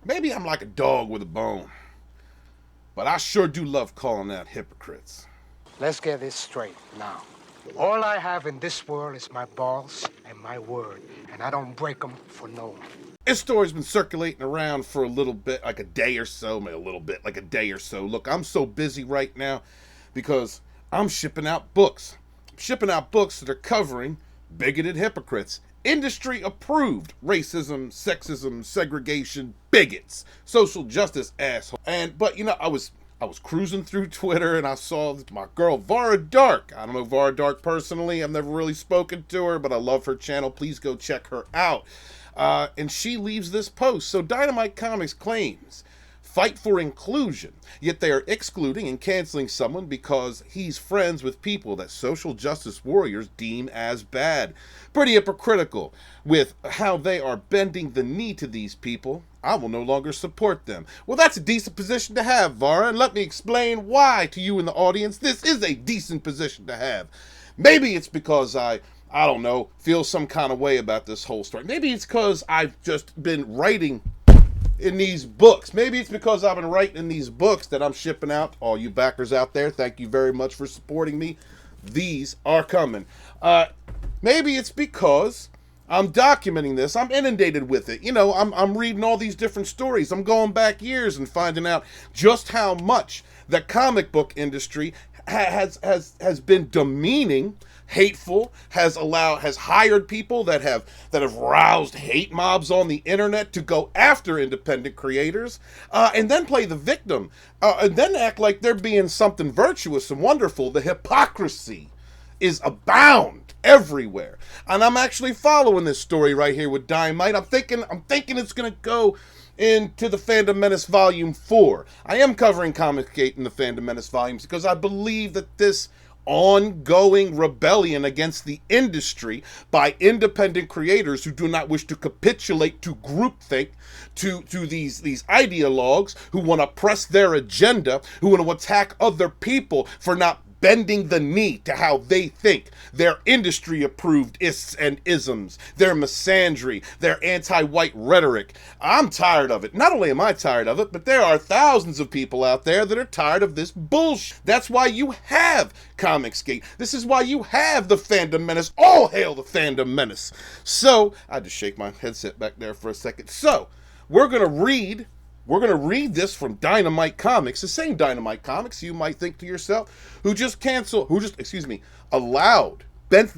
Maybe I'm like a dog with a bone, but I sure do love calling out hypocrites. Let's get this straight now. All I have in this world is my balls and my word, and I don't break them for no one. This story's been circulating around for a little bit, like a day or so, maybe a little bit, like a day or so. Look, I'm so busy right now because I'm shipping out books. I'm shipping out books that are covering bigoted hypocrites, industry approved racism, sexism, segregation, bigots, social justice assholes. But I was cruising through Twitter and I saw my girl Vara Dark. I don't know Vara Dark personally. I've never really spoken to her, but I love her channel. Please go check her out. And she leaves this post. So Dynamite Comics claims fight for inclusion, yet they are excluding and canceling someone because he's friends with people that social justice warriors deem as bad. Pretty hypocritical with how they are bending the knee to these people. I will no longer support them. Well, that's a decent position to have, Vara, and let me explain why to you in the audience this is a decent position to have. Maybe it's because I don't know, feel some kind of way about this whole story. Maybe it's because I've just been writing in these books. Maybe it's because I've been writing in these books that I'm shipping out. All you backers out there, thank you very much for supporting me. These are coming. Maybe it's because I'm documenting this. I'm inundated with it. I'm reading all these different stories. I'm going back years and finding out just how much the comic book industry has been demeaning, hateful, has hired people that have roused hate mobs on the internet to go after independent creators, and then play the victim, and then act like they're being something virtuous and wonderful. The hypocrisy is abound everywhere, and I'm actually following this story right here with Dynamite. I'm thinking it's gonna go into the Fandom Menace Volume 4. I am covering ComicsGate in the Fandom Menace volumes because I believe that this ongoing rebellion against the industry by independent creators who do not wish to capitulate to groupthink, to these ideologues who want to press their agenda, who want to attack other people for not bending the knee to how they think, their industry-approved ists and isms, their misandry, their anti-white rhetoric. I'm tired of it. Not only am I tired of it, but there are thousands of people out there that are tired of this bullshit. That's why you have ComicsGate. This is why you have the Fandom Menace. All hail the Fandom Menace. So, I had to shake my headset back there for a second. So, we're going to read this from Dynamite Comics, the same Dynamite Comics, you might think to yourself, bent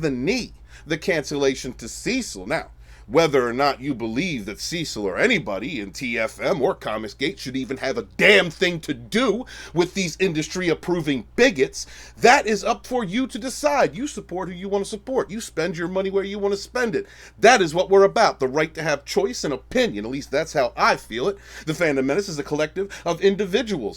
the knee, the cancellation to Cecil. Now, whether or not you believe that Cecil or anybody in TFM or ComicsGate should even have a damn thing to do with these industry-approving bigots, that is up for you to decide. You support who you want to support. You spend your money where you want to spend it. That is what we're about, the right to have choice and opinion. At least that's how I feel it. The Fandom Menace is a collective of individual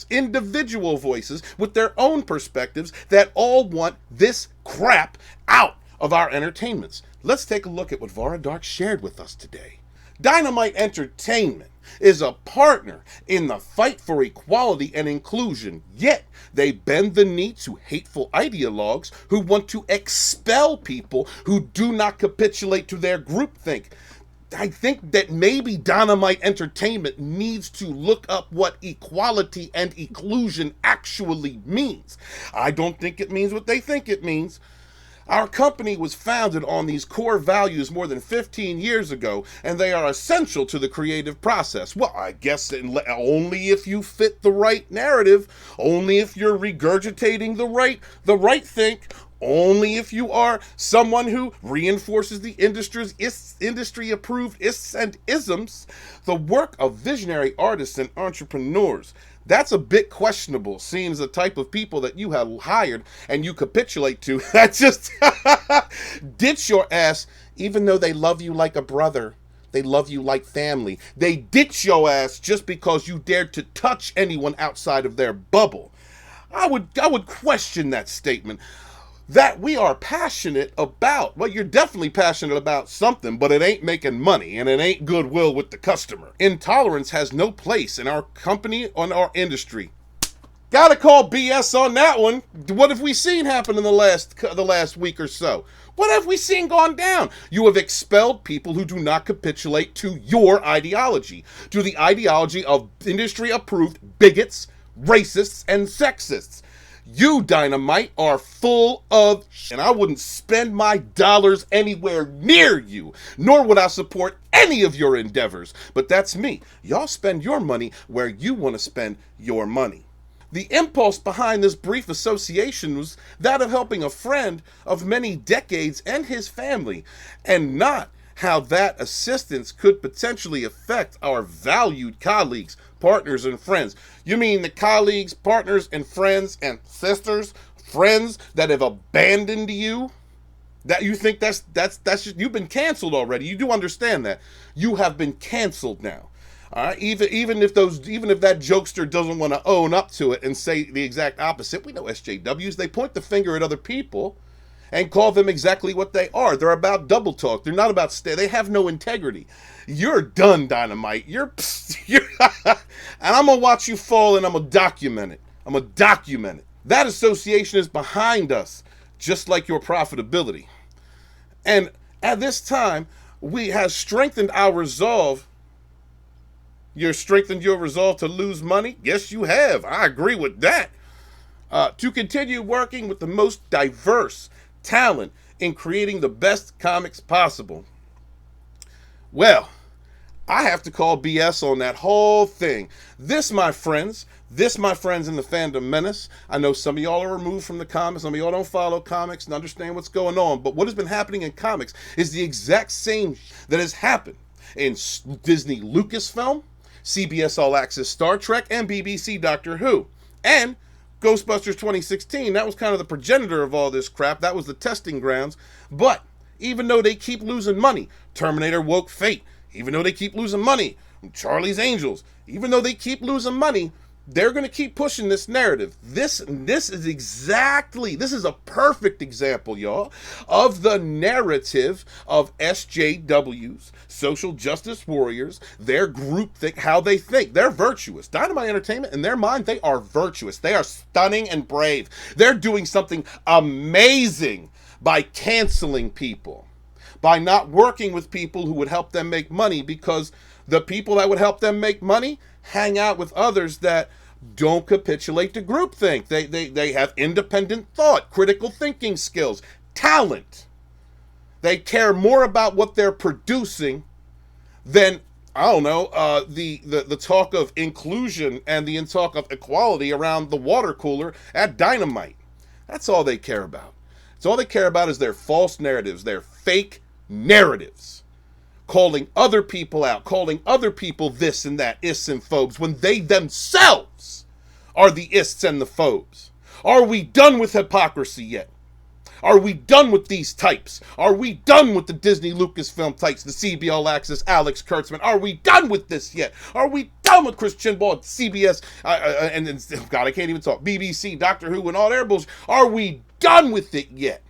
voices with their own perspectives that all want this crap out of our entertainments. Let's take a look at what Vara Dark shared with us today. Dynamite Entertainment is a partner in the fight for equality and inclusion, yet they bend the knee to hateful ideologues who want to expel people who do not capitulate to their groupthink. I think that maybe Dynamite Entertainment needs to look up what equality and inclusion actually means. I don't think it means what they think it means. Our company was founded on these core values more than 15 years ago, and they are essential to the creative process. Well, I guess only if you fit the right narrative, only if you're regurgitating the right think, only if you are someone who reinforces the industry-approved ists and isms, the work of visionary artists and entrepreneurs. That's a bit questionable, seeing as the type of people that you have hired and you capitulate to. That just ditch your ass, even though they love you like a brother. They love you like family. They ditch your ass just because you dared to touch anyone outside of their bubble. I would question that statement. That we are passionate about. Well, you're definitely passionate about something, but it ain't making money, and it ain't goodwill with the customer. Intolerance has no place in our company or our industry. Gotta call BS on that one. What have we seen happen in the last week or so? What have we seen gone down? You have expelled people who do not capitulate to your ideology, to the ideology of industry-approved bigots, racists, and sexists. You, Dynamite, are full of shit, and I wouldn't spend my dollars anywhere near you, nor would I support any of your endeavors. But that's me. Y'all spend your money where you want to spend your money. The impulse behind this brief association was that of helping a friend of many decades and his family, and not how that assistance could potentially affect our valued colleagues, partners, and friends. You mean the colleagues, partners, and friends, and sisters, friends that have abandoned you? That you think that's just, you've been canceled already. You do understand that. You have been canceled now. All right, even if that jokester doesn't want to own up to it and say the exact opposite, we know SJWs, they point the finger at other people and call them exactly what they are. They're about double talk. They're not about they have no integrity. You're done, Dynamite. You're and I'm gonna watch you fall, and I'm gonna document it. That association is behind us, just like your profitability. And at this time, we have strengthened our resolve. You've strengthened your resolve to lose money? Yes, you have. I agree with that. To continue working with the most diverse talent in creating the best comics possible. Well, I have to call BS on that whole thing. This, my friends in the Fandom Menace, I know some of y'all are removed from the comics, some of y'all don't follow comics and understand what's going on, but what has been happening in comics is the exact same that has happened in Disney Lucasfilm, CBS All Access Star Trek, and BBC Doctor Who. And Ghostbusters 2016, that was kind of the progenitor of all this crap. That was the testing grounds. But even though they keep losing money, Terminator Woke Fate, even though they keep losing money, Charlie's Angels, even though they keep losing money, they're going to keep pushing this narrative. This is a perfect example, y'all, of the narrative of SJWs, social justice warriors, their group think, how they think. They're virtuous. Dynamite Entertainment, in their mind, they are virtuous. They are stunning and brave. They're doing something amazing by canceling people, by not working with people who would help them make money, because the people that would help them make money hang out with others that don't capitulate to groupthink. They have independent thought, critical thinking skills, talent. They care more about what they're producing than, I don't know, the talk of inclusion and the talk of equality around the water cooler at Dynamite. That's all they care about. It's all they care about is their false narratives, their fake narratives. Calling other people out, calling other people this and that, ists and phobes, when they themselves are the ists and the phobes. Are we done with hypocrisy yet? Are we done with these types? Are we done with the Disney Lucasfilm types, the CB All Access, Alex Kurtzman? Are we done with this yet? Are we done with Chris Chinball, CBS, and God, I can't even talk, BBC, Doctor Who, and all their bullshit? Are we done with it yet?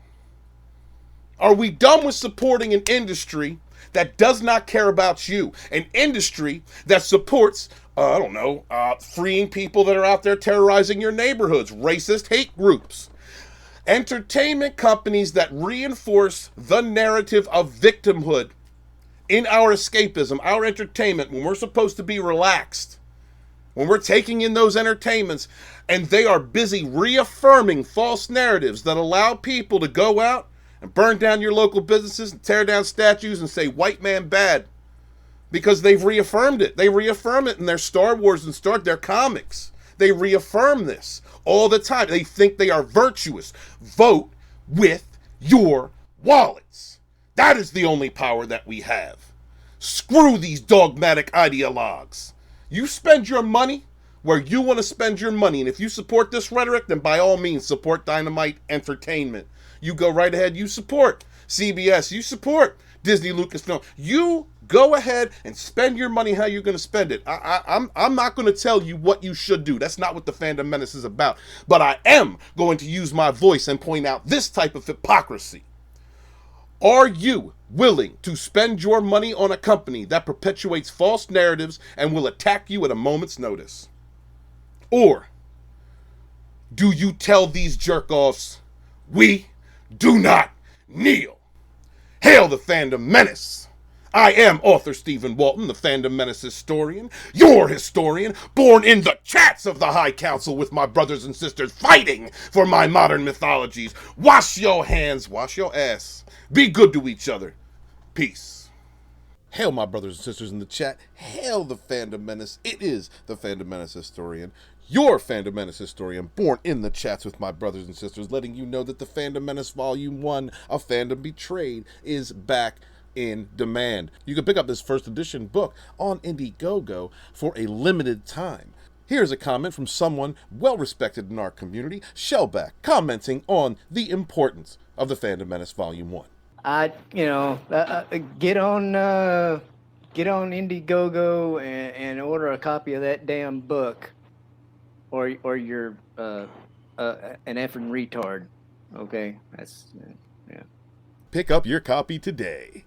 Are we done with supporting an industry that does not care about you? An industry that supports, freeing people that are out there terrorizing your neighborhoods, racist hate groups. Entertainment companies that reinforce the narrative of victimhood in our escapism, our entertainment, when we're supposed to be relaxed, when we're taking in those entertainments, and they are busy reaffirming false narratives that allow people to go out and burn down your local businesses and tear down statues and say white man bad, because they've reaffirmed it. They reaffirm it in their Star Wars and their comics. They reaffirm this all the time. They think they are virtuous. Vote with your wallets. That is the only power that we have. Screw these dogmatic ideologues. You spend your money where you want to spend your money. And if you support this rhetoric, then by all means support Dynamite Entertainment. You go right ahead, you support CBS, you support Disney Lucasfilm. You go ahead and spend your money how you're going to spend it. I'm not going to tell you what you should do. That's not what the Fandom Menace is about. But I am going to use my voice and point out this type of hypocrisy. Are you willing to spend your money on a company that perpetuates false narratives and will attack you at a moment's notice? Or do you tell these jerk-offs, we do not kneel? Hail the Fandom Menace! I am author Stephen Walton, the Fandom Menace historian, your historian, born in the chats of the High Council with my brothers and sisters fighting for my modern mythologies. Wash your hands, wash your ass. Be good to each other. Peace. Hail, my brothers and sisters in the chat. Hail the Fandom Menace. It is the Fandom Menace historian, your Fandom Menace historian, born in the chats with my brothers and sisters, letting you know that the Fandom Menace Volume 1, A Fandom Betrayed, is back in demand. You can pick up this first edition book on Indiegogo for a limited time. Here's a comment from someone well respected in our community, Shellback, commenting on the importance of the Fandom Menace Volume 1. Get on Indiegogo and order a copy of that damn book, or you're an effing retard. Okay, that's yeah. Pick up your copy today.